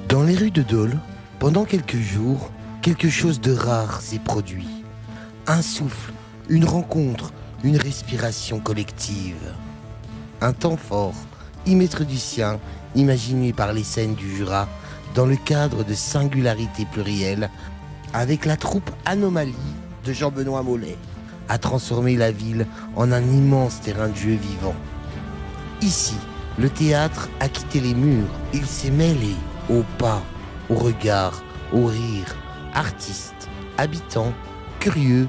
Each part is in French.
Dans les rues de Dole, pendant quelques jours, quelque chose de rare s'est produit. Un souffle, une rencontre, une respiration collective. Un temps fort, imètre du sien, imaginé par les scènes du Jura, dans le cadre de singularités plurielles, avec la troupe Anomalie de Jean-Benoît Mollet, a transformé la ville en un immense terrain de jeu vivant. Ici, le théâtre a quitté les murs, il s'est mêlé aux pas, aux regards, aux rires, artistes, habitants, curieux,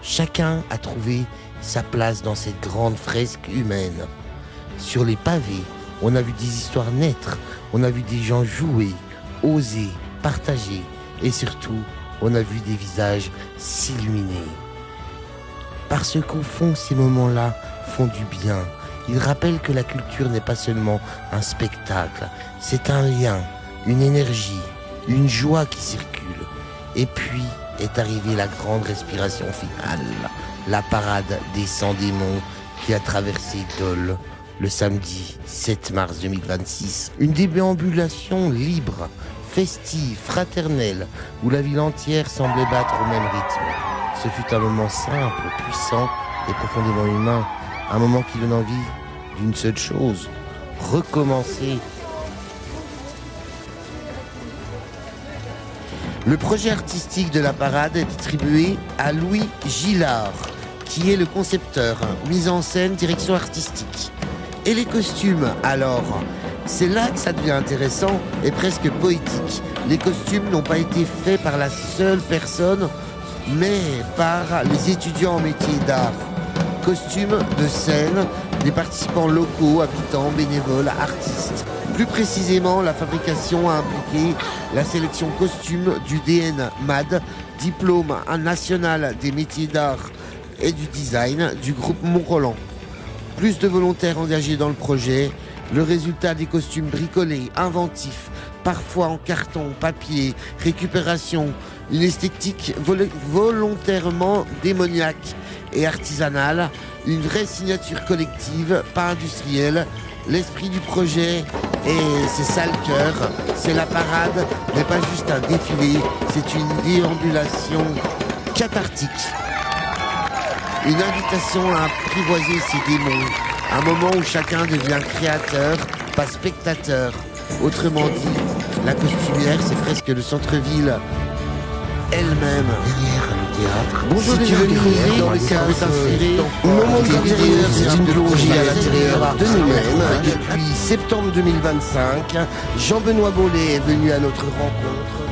chacun a trouvé sa place dans cette grande fresque humaine. Sur les pavés, on a vu des histoires naître, on a vu des gens jouer, oser, partager, et surtout, on a vu des visages s'illuminer. Parce qu'au fond, ces moments-là font du bien. Ils rappellent que la culture n'est pas seulement un spectacle, c'est un lien, une énergie, une joie qui circule. Et puis est arrivée la grande respiration finale, la parade des 100 démons qui a traversé Dole le samedi 7 mars 2026. Une déambulation libre, festive, fraternelle, où la ville entière semblait battre au même rythme. Ce fut un moment simple, puissant et profondément humain. Un moment qui donne envie d'une seule chose, recommencer. Le projet artistique de la parade est attribué à Louis Gillard, qui est le concepteur, mise en scène, direction artistique. Et les costumes, alors ? C'est là que ça devient intéressant et presque poétique. Les costumes n'ont pas été faits par la seule personne, mais par les étudiants en métier d'art. Costumes de scène, des participants locaux, habitants, bénévoles, artistes. Plus précisément, la fabrication a impliqué la sélection costume du DN MAD, diplôme national des métiers d'art et du design du groupe Mont-Roland. Plus de volontaires engagés dans le projet, le résultat des costumes bricolés, inventifs, parfois en carton, papier, récupération, une esthétique volontairement démoniaque et artisanale, une vraie signature collective, pas industrielle. L'esprit du projet, et c'est ça le cœur, c'est la parade, n'est pas juste un défilé, c'est une déambulation cathartique. Une invitation à apprivoiser ses démons, un moment où chacun devient créateur, pas spectateur. Autrement dit, la costumière, c'est presque le centre-ville elle-même. Derrière le théâtre. Bonjour, si tu veux creuser dans le cadre inspiré, nos mondes intérieurs, c'est une plongée à l'intérieur de nous-mêmes. Depuis septembre 2025, Jean-Benoît Mollet est venu à notre rencontre.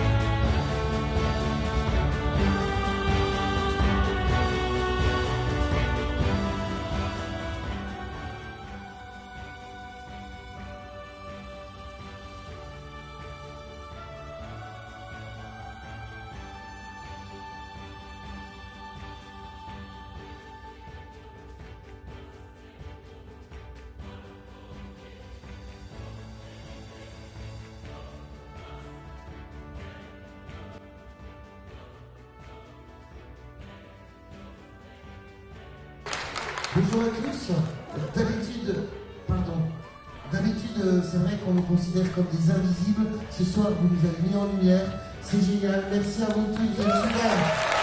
Bonjour à tous. D'habitude, c'est vrai qu'on nous considère comme des invisibles. Ce soir, vous nous avez mis en lumière. C'est génial. Merci à vous tous. Vous êtes super.